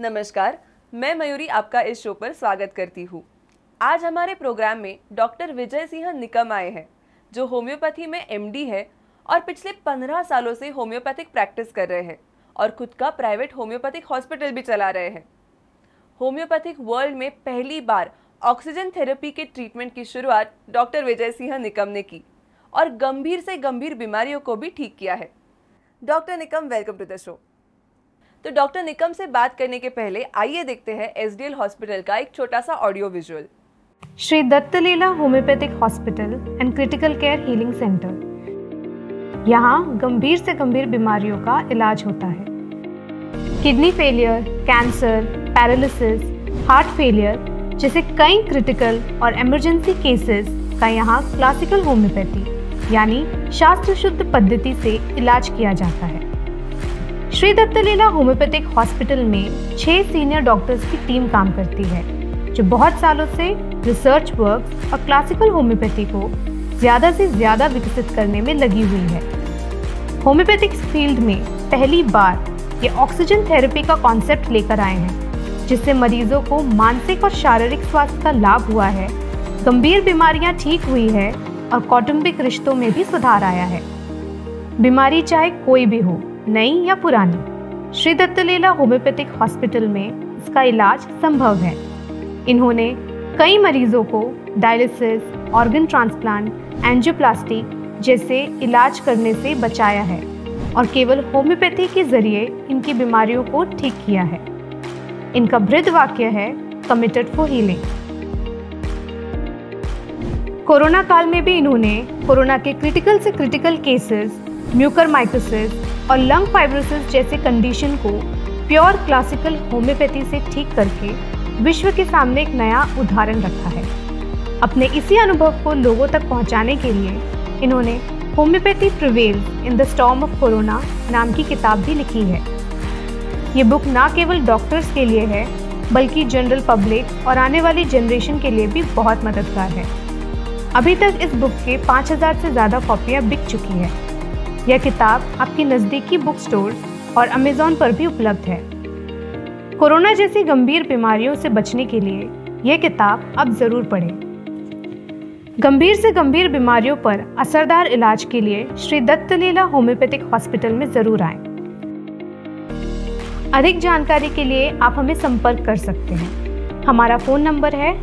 नमस्कार, मैं मयूरी आपका इस शो पर स्वागत करती हूँ। आज हमारे प्रोग्राम में डॉक्टर विजय सिंह निकम आए हैं, जो होम्योपैथी में एमडी है और पिछले 15 सालों से होम्योपैथिक प्रैक्टिस कर रहे हैं और खुद का प्राइवेट होम्योपैथिक हॉस्पिटल भी चला रहे हैं। होम्योपैथिक वर्ल्ड में पहली बार ऑक्सीजन थेरेपी के ट्रीटमेंट की शुरुआत डॉक्टर विजय सिंह निकम ने की और गंभीर से गंभीर बीमारियों को भी ठीक किया है। Doctor Nikam, welcome to the show. तो डॉक्टर निकम से बात करने के पहले आइए देखते हैं एसडीएल हॉस्पिटल का एक छोटा सा audio visual. Shri Dattaleela homeopathic hospital and critical care healing centre. यहाँ गंभीर से गंभीर बीमारियों का इलाज होता है। Kidney failure, cancer, paralysis, heart failure जैसे कई क्रिटिकल और इमरजेंसी केसेस का यहाँ क्लासिकल होम्योपैथी यानी शास्त्र शुद्ध पद्धति से इलाज किया जाता है। श्री दत्तलीला होम्योपैथिक हॉस्पिटल में 6 सीनियर डॉक्टर्स की टीम काम करती है, जो बहुत सालों से रिसर्च वर्क और क्लासिकल होम्योपैथी को ज़्यादा से ज़्यादा विकसित करने में लगी हुई है। होम्योपैथिक फील्ड में पहली बार ये ऑक्सीजन थेरेपी का कॉन्सेप्ट लेकर आए हैं, जिससे मरीजों को मानसिक और शारीरिक स्वास्थ्य का लाभ हुआ है, गंभीर बीमारियां ठीक हुई है और कौटुंबिक रिश्तों में भी सुधार आया है। बीमारी चाहे कोई भी हो, नई या पुरानी, श्री दत्तलीला होम्योपैथिक हॉस्पिटल में इसका इलाज संभव है। इन्होंने कई मरीजों को डायलिसिस, ऑर्गन ट्रांसप्लांट, एंजियोप्लास्टी जैसे इलाज करने से बचाया है और केवल होम्योपैथी के जरिए इनकी बीमारियों को ठीक किया है। इनका बृहद वाक्य है, कमिटेड फॉर हीलिंग। कोरोना काल में भी इन्होंने कोरोना के क्रिटिकल से क्रिटिकल केसेस, म्यूकरमाइकोसिस और लंग फाइब्रोसिस जैसे कंडीशन को प्योर क्लासिकल होम्योपैथी से ठीक करके विश्व के सामने एक नया उदाहरण रखा है। अपने इसी अनुभव को लोगों तक पहुंचाने के लिए इन्होंने homeopathy prevails in the storm of corona नाम की किताब भी लिखी है। ये बुक ना केवल डॉक्टर्स के लिए है, बल्कि जनरल पब्लिक और आने वाली जनरेशन के लिए भी बहुत मददगार है। अभी तक इस बुक के 5000 से ज़्यादा कॉपियाँ बिक चुकी है। यह किताब आपकी नज़दीकी बुक स्टोर और अमेज़ॉन पर भी उपलब्ध है। कोरोना जैसी गंभीर बीमारियों से बचने के लिए यह किताब आप ज़रूर पढ़ें। गंभीर से गंभीर बीमारियों पर असरदार इलाज के लिए श्री दत्तलीला होम्योपैथिक हॉस्पिटल में ज़रूर आएं। अधिक जानकारी के लिए आप हमें संपर्क कर सकते हैं। हमारा फ़ोन नंबर है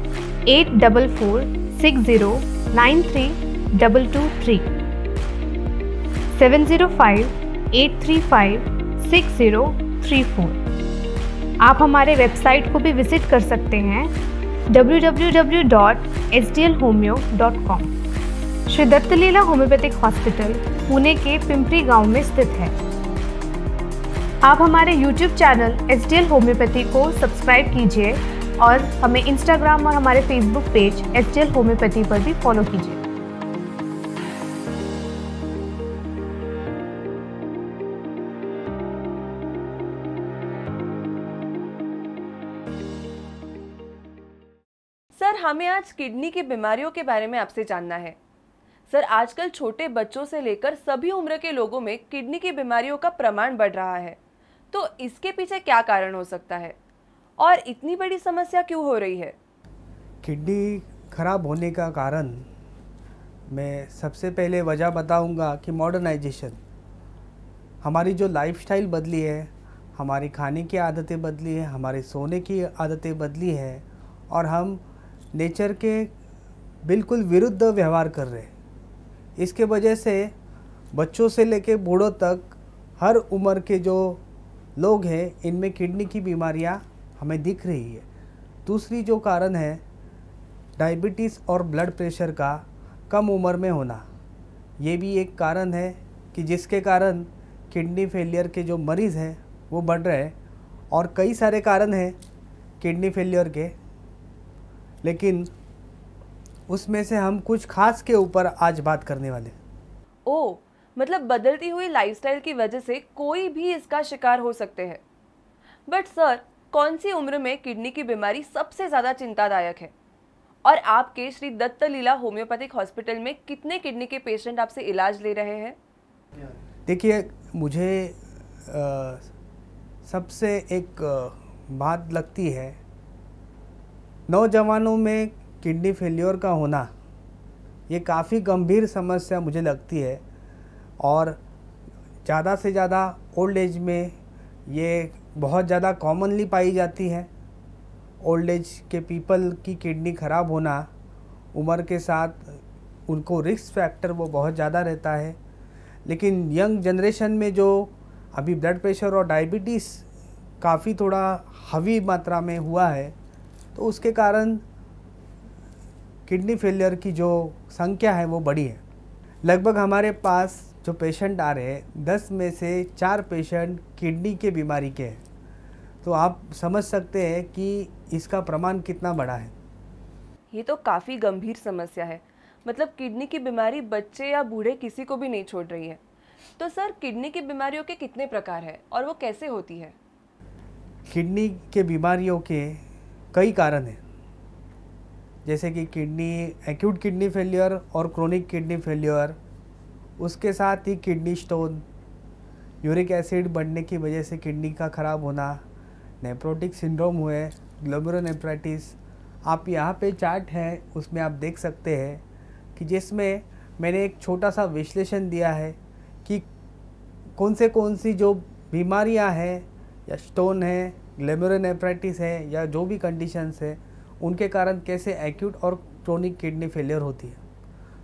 8446093223 705-835-6034। आप हमारे वेबसाइट को भी विजिट कर सकते हैं www.sdlhomeo.com। Shri Dattaleela homeopathic hospital Pune के पिंपरी गांव में स्थित है। आप हमारे YouTube चैनल SDL होम्योपैथी को सब्सक्राइब कीजिए और हमें इंस्टाग्राम और हमारे फेसबुक पेज SDL होम्योपैथी पर भी फॉलो कीजिए। सर, हमें आज किडनी की बीमारियों के बारे में आपसे जानना है। सर, आजकल छोटे बच्चों से लेकर सभी उम्र के लोगों में किडनी की बीमारियों का प्रमाण बढ़ रहा है, तो इसके पीछे क्या कारण हो सकता है और इतनी बड़ी समस्या क्यों हो रही है? किडनी खराब होने का कारण मैं सबसे पहले वजह बताऊंगा कि मॉडर्नाइजेशन, हमारी जो लाइफस्टाइल बदली है, हमारी खाने की आदतें बदली है, हमारे सोने की आदतें बदली है और हम नेचर के बिल्कुल विरुद्ध व्यवहार कर रहे हैं। इसके वजह से बच्चों से लेकर बूढ़ों तक हर उम्र के जो लोग हैं, इनमें किडनी की बीमारियां हमें दिख रही है। दूसरी जो कारण है, डायबिटीज़ और ब्लड प्रेशर का कम उम्र में होना, ये भी एक कारण है कि जिसके कारण किडनी फेलियर के जो मरीज़ हैं वो बढ़ रहे हैं। और कई सारे कारण हैं किडनी फेलियर के, लेकिन उसमें से हम कुछ खास के ऊपर आज बात करने वाले। ओह, मतलब बदलती हुई लाइफस्टाइल की वजह से कोई भी इसका शिकार हो सकते हैं। बट सर, कौन सी उम्र में किडनी की बीमारी सबसे ज़्यादा चिंतादायक है? और आपके श्री दत्तलीला होम्योपैथिक हॉस्पिटल में कितने किडनी के पेशेंट आपसे इलाज ले रहे हैं? देखिए, मुझे सबसे एक बात लगती है, नौजवानों में किडनी फेलियर का होना ये काफ़ी गंभीर समस्या मुझे लगती है और ज़्यादा से ज़्यादा ओल्ड एज में ये बहुत ज़्यादा कॉमनली पाई जाती है। ओल्ड एज के पीपल की किडनी ख़राब होना उम्र के साथ उनको रिस्क फैक्टर वो बहुत ज़्यादा रहता है, लेकिन यंग जनरेशन में जो अभी ब्लड प्रेशर और डायबिटीज़ काफ़ी थोड़ा हावी मात्रा में हुआ है, तो उसके कारण किडनी फेलियर की जो संख्या है वो बढ़ी है। लगभग हमारे पास जो पेशेंट आ रहे हैं 10 में से 4 पेशेंट किडनी के बीमारी के हैं, तो आप समझ सकते हैं कि इसका प्रमाण कितना बड़ा है। ये तो काफ़ी गंभीर समस्या है। मतलब किडनी की बीमारी बच्चे या बूढ़े किसी को भी नहीं छोड़ रही है। तो सर, किडनी की बीमारियों के कितने प्रकार हैं और वो कैसे होती है? किडनी के बीमारियों के कई कारण हैं, जैसे कि एक्यूट किडनी फेलियर और क्रोनिक किडनी फेलियर, उसके साथ ही किडनी स्टोन, यूरिक एसिड बढ़ने की वजह से किडनी का ख़राब होना, नेफ्रोटिक सिंड्रोम हुए, ग्लोमेरुलोनेफ्राइटिस। आप यहाँ पे चार्ट है उसमें आप देख सकते हैं कि जिसमें मैंने एक छोटा सा विश्लेषण दिया है कि कौन सी जो बीमारियाँ हैं या स्टोन है, ग्लोमेरुलोनेफ्राइटिस है या जो भी कंडीशंस है, उनके कारण कैसे एक्यूट और क्रोनिक किडनी फेलियर होती है।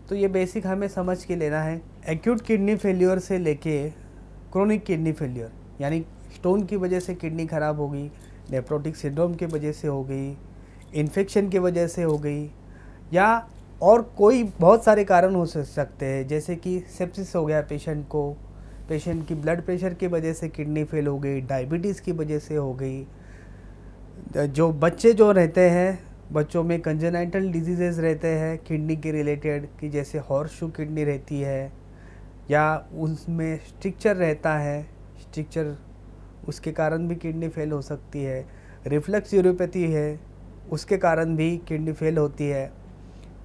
तो ये बेसिक हमें समझ के लेना है। एक्यूट किडनी फेलियर से लेके क्रोनिक किडनी फेलियर, यानी स्टोन की वजह से किडनी ख़राब हो गई, नेफ्रोटिक सिंड्रोम की वजह से हो गई, इन्फेक्शन की वजह से हो गई, या और कोई बहुत सारे कारण हो सकते हैं, जैसे कि सेप्सिस हो गया पेशेंट की ब्लड प्रेशर की वजह से किडनी फेल हो गई, डायबिटीज़ की वजह से हो गई। जो बच्चे जो रहते हैं, बच्चों में कंजेनाइटल डिजीज़ेस रहते हैं किडनी के रिलेटेड, कि जैसे हॉर्सशू किडनी रहती है या उसमें स्ट्रिक्चर रहता है, स्ट्रिक्चर उसके कारण भी किडनी फेल हो सकती है। रिफ्लक्स यूरोपैथी है, उसके कारण भी किडनी फेल होती है।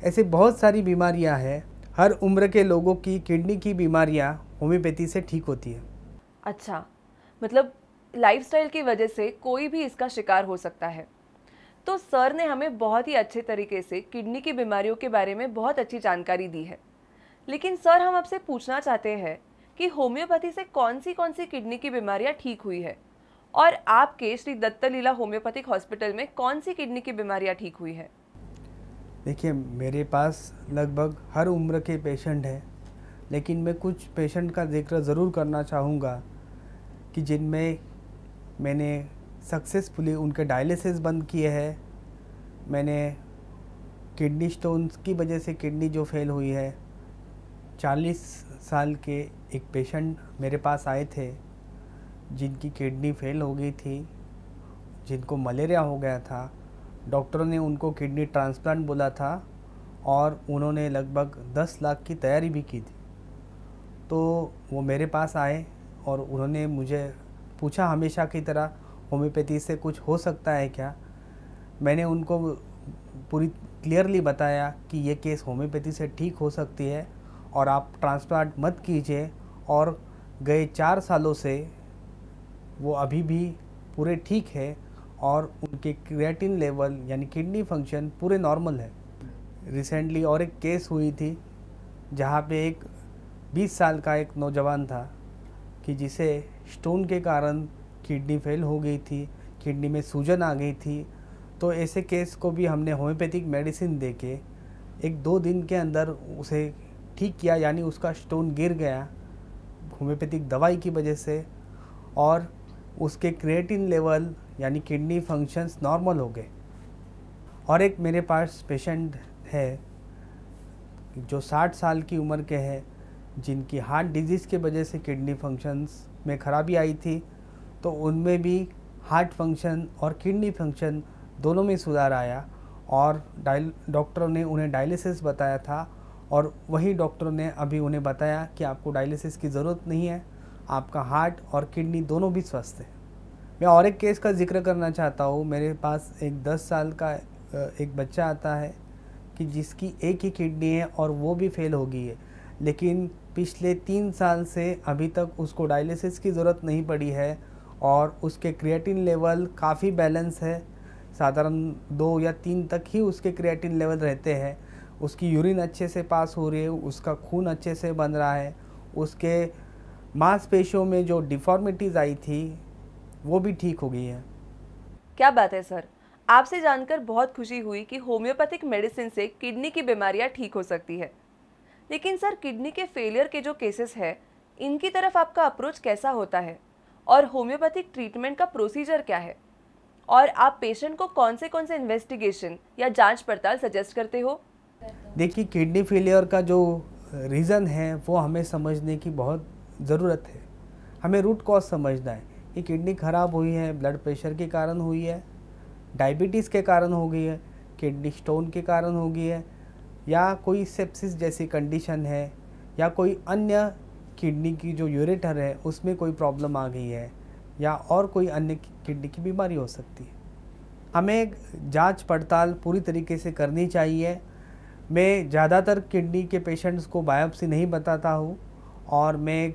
ऐसे बहुत सारी बीमारियां हैं। हर उम्र के लोगों की किडनी की बीमारियां होम्योपैथी से ठीक होती है। अच्छा, मतलब लाइफस्टाइल की वजह से कोई भी इसका शिकार हो सकता है। तो सर ने हमें बहुत ही अच्छे तरीके से किडनी की बीमारियों के बारे में बहुत अच्छी जानकारी दी है। लेकिन सर, हम आपसे पूछना चाहते हैं कि होम्योपैथी से कौन सी किडनी की बीमारियां ठीक हुई है और आपके श्री दत्तलीला होम्योपैथिक हॉस्पिटल में कौन सी किडनी की बीमारियां ठीक हुई है? देखिए, मेरे पास लगभग हर उम्र के पेशेंट हैं, लेकिन मैं कुछ पेशेंट का जिक्र ज़रूर करना चाहूँगा कि जिनमें मैंने सक्सेसफुली उनके डायलिसिस बंद किए हैं। मैंने किडनी स्टोन्स की वजह से किडनी जो फेल हुई है, 40 साल के एक पेशेंट मेरे पास आए थे जिनकी किडनी फेल हो गई थी, जिनको मलेरिया हो गया था। डॉक्टरों ने उनको किडनी ट्रांसप्लांट बोला था और उन्होंने लगभग 10 लाख की तैयारी भी की थी। तो वो मेरे पास आए और उन्होंने मुझे पूछा, हमेशा की तरह, होम्योपैथी से कुछ हो सकता है क्या? मैंने उनको पूरी क्लियरली बताया कि ये केस होम्योपैथी से ठीक हो सकती है और आप ट्रांसप्लांट मत कीजिए। और गए 4 सालों से वो अभी भी पूरे ठीक है और उनके क्रिएटिन लेवल यानी किडनी फंक्शन पूरे नॉर्मल है। रिसेंटली और एक केस हुई थी जहाँ पे एक 20 साल का एक नौजवान था कि जिसे स्टोन के कारण किडनी फेल हो गई थी, किडनी में सूजन आ गई थी। तो ऐसे केस को भी हमने होम्योपैथिक मेडिसिन देके 1-2 दिन के अंदर उसे ठीक किया, यानी उसका स्टोन गिर गया होम्योपैथिक दवाई की वजह से और उसके क्रिएटिन लेवल यानी किडनी फंक्शंस नॉर्मल हो गए। और एक मेरे पास पेशेंट है जो 60 साल की उम्र के हैं, जिनकी हार्ट डिजीज़ के वजह से किडनी फंक्शंस में खराबी आई थी, तो उनमें भी हार्ट फंक्शन और किडनी फंक्शन दोनों में सुधार आया और डॉक्टरों ने उन्हें डायलिसिस बताया था और वही डॉक्टरों ने अभी उन्हें बताया कि आपको डायलिसिस की ज़रूरत नहीं है, आपका हार्ट और किडनी दोनों भी स्वस्थ है। मैं और एक केस का जिक्र करना चाहता हूँ। मेरे पास एक 10 साल का एक बच्चा आता है कि जिसकी एक ही किडनी है और वो भी फेल हो गई है, लेकिन पिछले 3 साल से अभी तक उसको डायलिसिस की ज़रूरत नहीं पड़ी है और उसके क्रिएटिन लेवल काफ़ी बैलेंस है, साधारण 2 या 3 तक ही उसके क्रिएटिन लेवल रहते हैं। उसकी यूरिन अच्छे से पास हो रही है, उसका खून अच्छे से बन रहा है, उसके मांसपेशियों में जो डिफॉर्मिटीज़ आई थी वो भी ठीक हो गई है। क्या बात है सर, आपसे जानकर बहुत खुशी हुई कि होम्योपैथिक मेडिसिन से किडनी की बीमारियां ठीक हो सकती है। लेकिन सर, किडनी के फेलियर के जो केसेस है, इनकी तरफ आपका अप्रोच कैसा होता है और होम्योपैथिक ट्रीटमेंट का प्रोसीजर क्या है, और आप पेशेंट को कौन से इन्वेस्टिगेशन या जांच पड़ताल सजेस्ट करते हो? देखिए, किडनी फेलियर का जो रीज़न है वो हमें समझने की बहुत ज़रूरत है। हमें रूट कॉज समझना है कि किडनी ख़राब हुई है ब्लड प्रेशर के कारण हुई है, डायबिटीज़ के कारण हो गई है, किडनी स्टोन के कारण हो गई है, या कोई सेप्सिस जैसी कंडीशन है, या कोई अन्य किडनी की जो यूरेटर है उसमें कोई प्रॉब्लम आ गई है, या और कोई अन्य किडनी की बीमारी हो सकती है। हमें जांच पड़ताल पूरी तरीके से करनी चाहिए। मैं ज़्यादातर किडनी के पेशेंट्स को बायोप्सी नहीं बताता हूँ, और मैं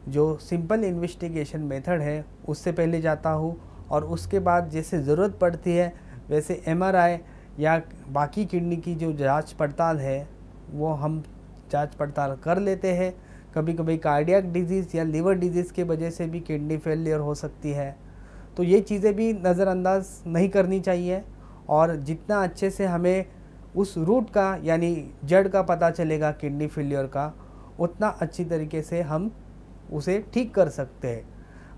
जो सिंपल इन्वेस्टिगेशन मेथड है उससे पहले जाता हूँ, और उसके बाद जैसे ज़रूरत पड़ती है वैसे MRI या बाकी किडनी की जो जांच पड़ताल है वो हम जांच पड़ताल कर लेते हैं। कभी कभी कार्डियक डिजीज़ या लिवर डिजीज़ के वजह से भी किडनी फेलियर हो सकती है, तो ये चीज़ें भी नज़रअंदाज नहीं करनी चाहिए। और जितना अच्छे से हमें उस रूट का यानी जड़ का पता चलेगा किडनी फेलियर का, उतना अच्छी तरीके से हम उसे ठीक कर सकते हैं।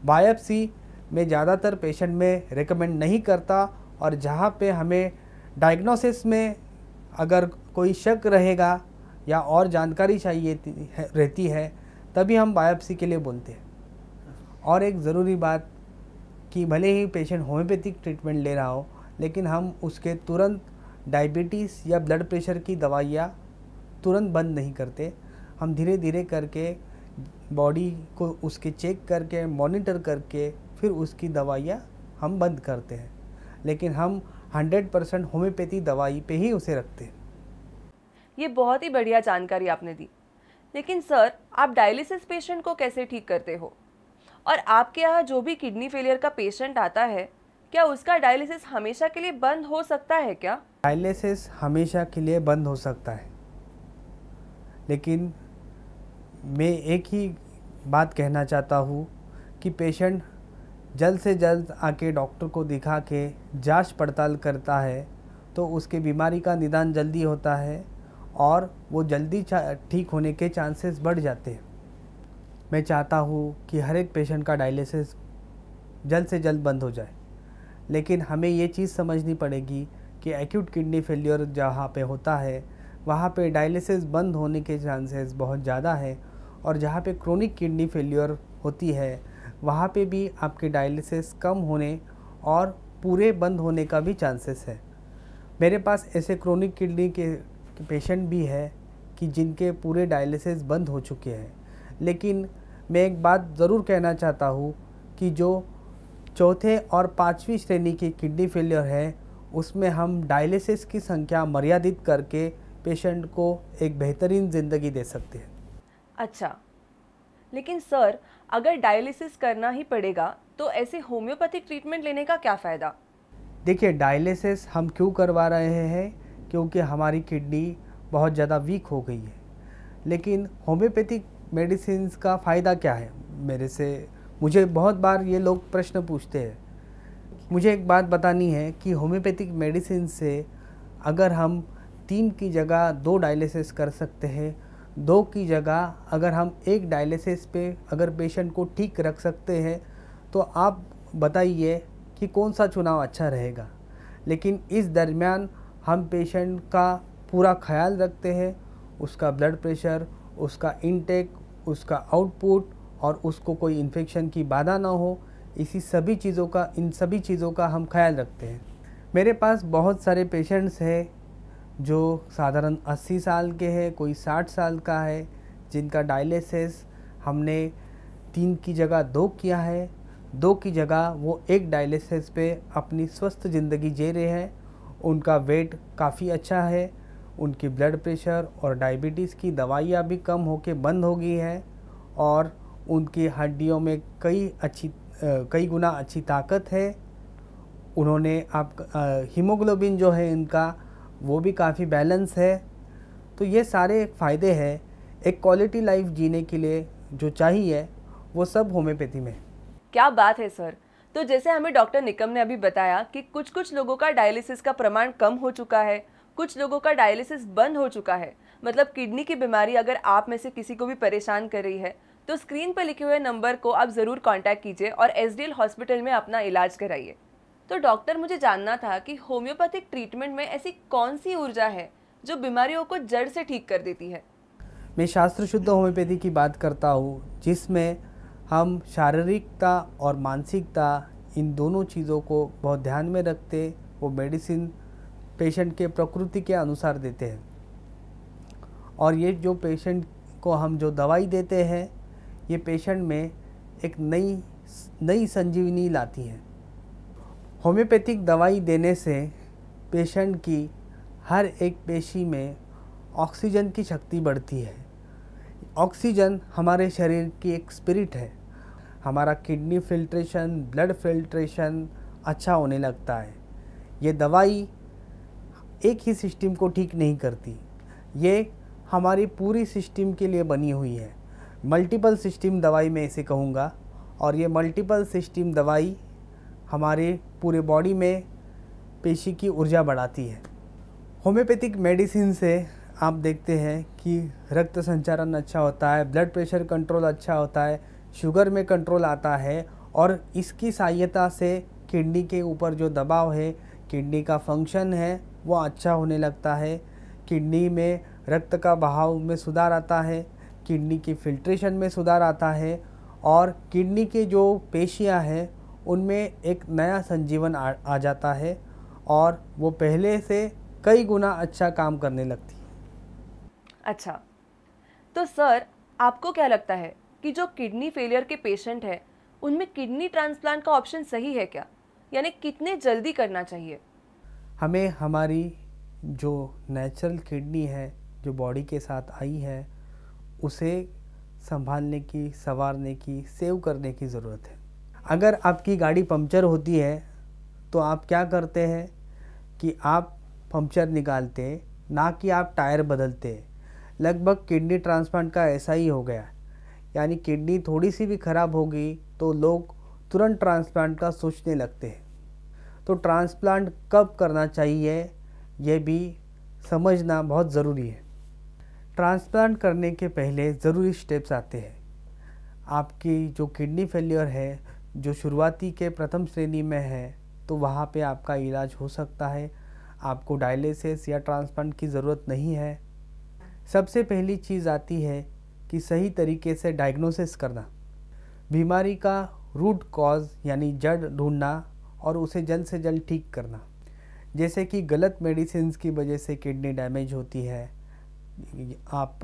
बायोप्सी में ज़्यादातर पेशेंट में रेकमेंड नहीं करता, और जहाँ पे हमें डायग्नोसिस में अगर कोई शक रहेगा या और जानकारी चाहिए रहती है तभी हम बायोप्सी के लिए बोलते हैं। और एक ज़रूरी बात कि भले ही पेशेंट होम्योपैथिक ट्रीटमेंट ले रहा हो, लेकिन हम उसके तुरंत डायबिटीज़ या ब्लड प्रेशर की दवाइयाँ तुरंत बंद नहीं करते। हम धीरे धीरे करके बॉडी को उसके चेक करके मॉनिटर करके फिर उसकी दवाइयाँ हम बंद करते हैं, लेकिन हम 100% होम्योपैथी दवाई पे ही उसे रखते हैं। ये बहुत ही बढ़िया जानकारी आपने दी। लेकिन सर, आप डायलिसिस पेशेंट को कैसे ठीक करते हो, और आपके यहाँ जो भी किडनी फेलियर का पेशेंट आता है, क्या उसका डायलिसिस हमेशा के लिए बंद हो सकता है क्या? डायलिसिस हमेशा के लिए बंद हो सकता है, लेकिन मैं एक ही बात कहना चाहता हूँ कि पेशेंट जल्द से जल्द आके डॉक्टर को दिखा के जांच पड़ताल करता है तो उसके बीमारी का निदान जल्दी होता है और वो जल्दी ठीक होने के चांसेस बढ़ जाते हैं। मैं चाहता हूँ कि हर एक पेशेंट का डायलिसिस जल्द से जल्द बंद हो जाए, लेकिन हमें ये चीज़ समझनी पड़ेगी कि एक्यूट किडनी फेलियर जहाँ पे होता है वहाँ पे डायलिसिस बंद होने के चांसेस बहुत ज़्यादा है, और जहाँ पे क्रोनिक किडनी फेलियर होती है वहाँ पे भी आपके डायलिसिस कम होने और पूरे बंद होने का भी चांसेस है। मेरे पास ऐसे क्रोनिक किडनी के पेशेंट भी है कि जिनके पूरे डायलिसिस बंद हो चुके हैं, लेकिन मैं एक बात ज़रूर कहना चाहता हूँ कि जो चौथे और 5वीं श्रेणी की किडनी फेलियर है उसमें हम डायलिसिस की संख्या मर्यादित करके पेशेंट को एक बेहतरीन ज़िंदगी दे सकते हैं। अच्छा, लेकिन सर, अगर डायलिसिस करना ही पड़ेगा तो ऐसे होम्योपैथिक ट्रीटमेंट लेने का क्या फ़ायदा? देखिए, डायलिसिस हम क्यों करवा रहे हैं, क्योंकि हमारी किडनी बहुत ज़्यादा वीक हो गई है। लेकिन होम्योपैथिक मेडिसिन का फ़ायदा क्या है? मुझे बहुत बार ये लोग प्रश्न पूछते हैं। मुझे एक बात बतानी है कि होम्योपैथिक मेडिसिन से अगर हम 3 की जगह 2 डायलिसिस कर सकते हैं, 2 की जगह अगर हम 1 डायलिसिस पे अगर पेशेंट को ठीक रख सकते हैं, तो आप बताइए कि कौन सा चुनाव अच्छा रहेगा। लेकिन इस दरमियान हम पेशेंट का पूरा ख्याल रखते हैं, उसका ब्लड प्रेशर, उसका इनटेक, उसका आउटपुट, और उसको कोई इन्फेक्शन की बाधा ना हो, इन सभी चीज़ों का हम ख्याल रखते हैं। मेरे पास बहुत सारे पेशेंट्स हैं जो साधारण 80 साल के हैं, कोई 60 साल का है, जिनका डायलिसिस हमने 3 की जगह 2 किया है, 2 की जगह वो 1 डायलिसिस पे अपनी स्वस्थ ज़िंदगी जी रहे हैं। उनका वेट काफ़ी अच्छा है, उनकी ब्लड प्रेशर और डायबिटीज़ की दवाइयाँ भी कम होके बंद हो गई है, और उनकी हड्डियों में कई अच्छी कई गुना अच्छी ताकत है। उन्होंने हीमोग्लोबिन जो है इनका वो भी काफ़ी बैलेंस है। तो ये सारे फ़ायदे हैं एक क्वालिटी लाइफ जीने के लिए जो चाहिए वो सब होम्योपैथी में। क्या बात है सर। तो जैसे हमें डॉक्टर निकम ने अभी बताया कि कुछ लोगों का डायलिसिस का प्रमाण कम हो चुका है, कुछ लोगों का डायलिसिस बंद हो चुका है, मतलब किडनी की बीमारी अगर आप में से किसी को भी परेशान कर रही है तो स्क्रीन पर लिखे हुए नंबर को आप ज़रूर कांटेक्ट कीजिए और एसडीएल हॉस्पिटल में अपना इलाज कराइए। तो डॉक्टर, मुझे जानना था कि होम्योपैथिक ट्रीटमेंट में ऐसी कौन सी ऊर्जा है जो बीमारियों को जड़ से ठीक कर देती है? मैं शास्त्र शुद्ध होम्योपैथी की बात करता हूँ, जिसमें हम शारीरिकता और मानसिकता इन दोनों चीज़ों को बहुत ध्यान में रखते वो मेडिसिन पेशेंट के प्रकृति के अनुसार देते हैं। और ये जो पेशेंट को हम जो दवाई देते हैं ये पेशेंट में एक नई संजीवनी लाती है। होम्योपैथिक दवाई देने से पेशेंट की हर एक पेशी में ऑक्सीजन की शक्ति बढ़ती है। ऑक्सीजन हमारे शरीर की एक स्पिरिट है। हमारा किडनी फिल्ट्रेशन, ब्लड फिल्ट्रेशन अच्छा होने लगता है। ये दवाई एक ही सिस्टम को ठीक नहीं करती, ये हमारी पूरी सिस्टम के लिए बनी हुई है। मल्टीपल सिस्टम दवाई मैं इसे कहूँगा। और ये मल्टीपल सिस्टम दवाई हमारे पूरे बॉडी में पेशी की ऊर्जा बढ़ाती है। होम्योपैथिक मेडिसिन से आप देखते हैं कि रक्त संचारण अच्छा होता है, ब्लड प्रेशर कंट्रोल अच्छा होता है, शुगर में कंट्रोल आता है और इसकी सहायता से किडनी के ऊपर जो दबाव है, किडनी का फंक्शन है वो अच्छा होने लगता है। किडनी में रक्त का बहाव में सुधार आता है, किडनी की फिल्ट्रेशन में सुधार आता है और किडनी के जो पेशियां हैं उनमें एक नया संजीवन आ जाता है और वो पहले से कई गुना अच्छा काम करने लगती है। अच्छा, तो सर आपको क्या लगता है कि जो किडनी फेलियर के पेशेंट हैं उनमें किडनी ट्रांसप्लांट का ऑप्शन सही है क्या, यानी कितने जल्दी करना चाहिए? हमें हमारी जो नेचुरल किडनी है जो बॉडी के साथ आई है उसे संभालने की, संवारने की, सेव करने की ज़रूरत है। अगर आपकी गाड़ी पंक्चर होती है तो आप क्या करते हैं कि आप पंक्चर निकालते, ना कि आप टायर बदलते। लगभग किडनी ट्रांसप्लांट का ऐसा ही हो गया। यानी किडनी थोड़ी सी भी ख़राब होगी तो लोग तुरंत ट्रांसप्लांट का सोचने लगते हैं। तो ट्रांसप्लांट कब करना चाहिए ये भी समझना बहुत ज़रूरी है। ट्रांसप्लांट करने के पहले ज़रूरी स्टेप्स आते हैं। आपकी जो किडनी फेलियर है जो शुरुआती के प्रथम श्रेणी में है तो वहाँ पे आपका इलाज हो सकता है। आपको डायलिसिस या ट्रांसप्लांट की ज़रूरत नहीं है। सबसे पहली चीज़ आती है कि सही तरीके से डायग्नोसिस करना, बीमारी का रूट कॉज यानी जड़ ढूंढना और उसे जल्द से जल्द ठीक करना। जैसे कि गलत मेडिसिन की वजह से किडनी डैमेज होती है। आप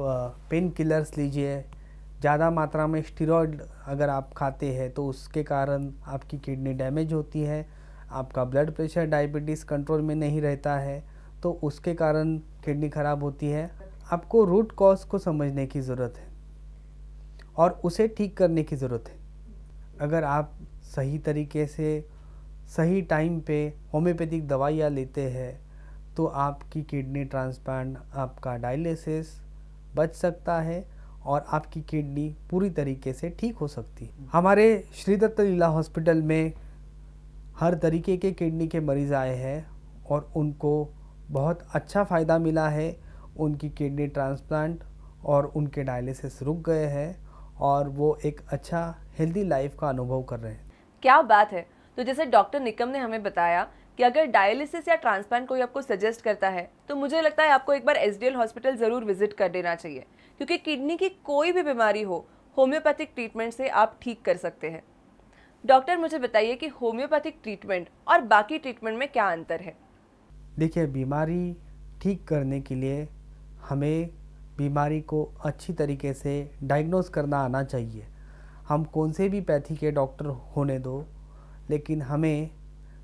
पेन किलर्स लीजिए, ज़्यादा मात्रा में स्टेरॉयड अगर आप खाते हैं तो उसके कारण आपकी किडनी डैमेज होती है। आपका ब्लड प्रेशर, डायबिटीज़ कंट्रोल में नहीं रहता है तो उसके कारण किडनी ख़राब होती है। आपको रूट कॉज को समझने की ज़रूरत है और उसे ठीक करने की ज़रूरत है। अगर आप सही तरीके से सही टाइम पे होम्योपैथिक दवाइयाँ लेते हैं तो आपकी किडनी ट्रांसप्लांट, आपका डायलिसिस बच सकता है और आपकी किडनी पूरी तरीके से ठीक हो सकती है। हमारे श्री दत्त लीला हॉस्पिटल में हर तरीके के किडनी के मरीज़ आए हैं और उनको बहुत अच्छा फ़ायदा मिला है। उनकी किडनी ट्रांसप्लांट और उनके डायलिसिस रुक गए हैं और वो एक अच्छा हेल्दी लाइफ का अनुभव कर रहे हैं। क्या बात है। तो जैसे डॉक्टर निकम ने हमें बताया कि अगर डायलिसिस या ट्रांसप्लांट कोई आपको सजेस्ट करता है तो मुझे लगता है आपको एक बार एसडीएल हॉस्पिटल ज़रूर विजिट कर देना चाहिए, क्योंकि किडनी की कोई भी बीमारी हो होम्योपैथिक ट्रीटमेंट से आप ठीक कर सकते हैं। डॉक्टर, मुझे बताइए कि होम्योपैथिक ट्रीटमेंट और बाकी ट्रीटमेंट में क्या अंतर है? देखिए, बीमारी ठीक करने के लिए हमें बीमारी को अच्छी तरीके से डायग्नोस करना आना चाहिए। हम कौन से भी पैथी के डॉक्टर होने दो, लेकिन हमें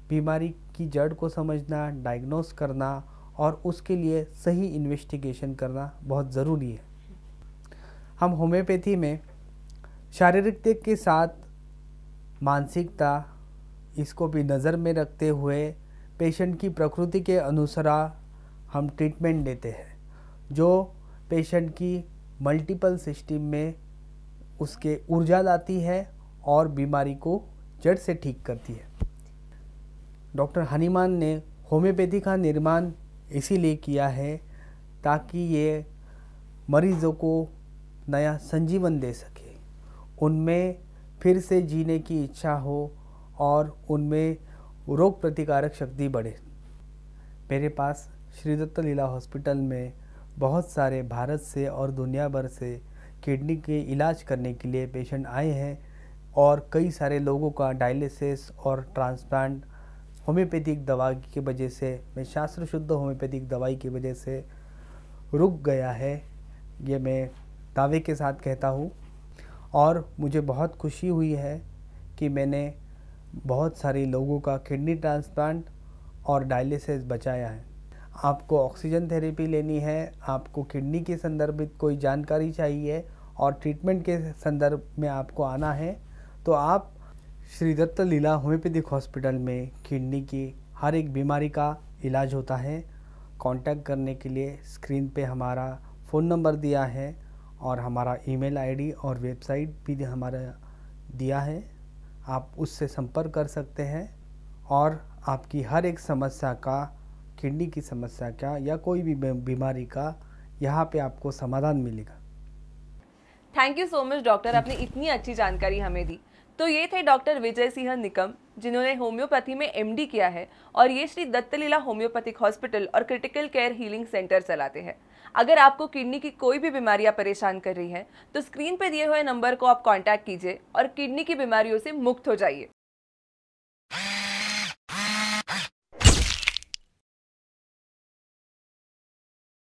बीमारी की जड़ को समझना, डायग्नोस करना और उसके लिए सही इन्वेस्टिगेशन करना बहुत ज़रूरी है। हम होम्योपैथी में शारीरिक के साथ मानसिकता, इसको भी नज़र में रखते हुए पेशेंट की प्रकृति के अनुसार हम ट्रीटमेंट देते हैं, जो पेशेंट की मल्टीपल सिस्टम में उसके ऊर्जा लाती है और बीमारी को जड़ से ठीक करती है। डॉक्टर हनीमान ने होम्योपैथी का निर्माण इसीलिए किया है ताकि ये मरीज़ों को नया संजीवन दे सके, उनमें फिर से जीने की इच्छा हो और उनमें रोग प्रतिकारक शक्ति बढ़े। मेरे पास श्री दत्त लीला हॉस्पिटल में बहुत सारे भारत से और दुनिया भर से किडनी के इलाज करने के लिए पेशेंट आए हैं और कई सारे लोगों का डायलिसिस और ट्रांसप्लांट होम्योपैथिक दवा की वजह से, मैं शास्त्र शुद्ध होम्योपैथिक दवाई की वजह से रुक गया है, ये मैं दावे के साथ कहता हूँ। और मुझे बहुत खुशी हुई है कि मैंने बहुत सारे लोगों का किडनी ट्रांसप्लांट और डायलिसिस बचाया है। आपको ऑक्सीजन थेरेपी लेनी है, आपको किडनी के संदर्भित कोई जानकारी चाहिए और ट्रीटमेंट के संदर्भ में आपको आना है, तो आप श्री दत्त लीला होम्योपैथिक हॉस्पिटल में किडनी की हर एक बीमारी का इलाज होता है। कांटेक्ट करने के लिए स्क्रीन पे हमारा फ़ोन नंबर दिया है और हमारा ईमेल आईडी और वेबसाइट भी हमारा दिया है, आप उससे संपर्क कर सकते हैं और आपकी हर एक समस्या का, किडनी की समस्या का या कोई भी बीमारी का यहाँ पे आपको समाधान मिलेगा। Thank you so much doctor, आपने इतनी अच्छी जानकारी हमें दी। तो ये थे डॉक्टर विजय सिंह निकम, जिन्होंने होम्योपैथी में एमडी किया है और ये श्री दत्त लीला होम्योपैथिक हॉस्पिटल और क्रिटिकल केयर हीलिंग सेंटर चलाते हैं। अगर आपको किडनी की कोई भी बीमारियां परेशान कर रही हैं तो स्क्रीन पर दिए हुए नंबर को आप कांटेक्ट कीजिए और किडनी की बीमारियों से मुक्त हो जाइए।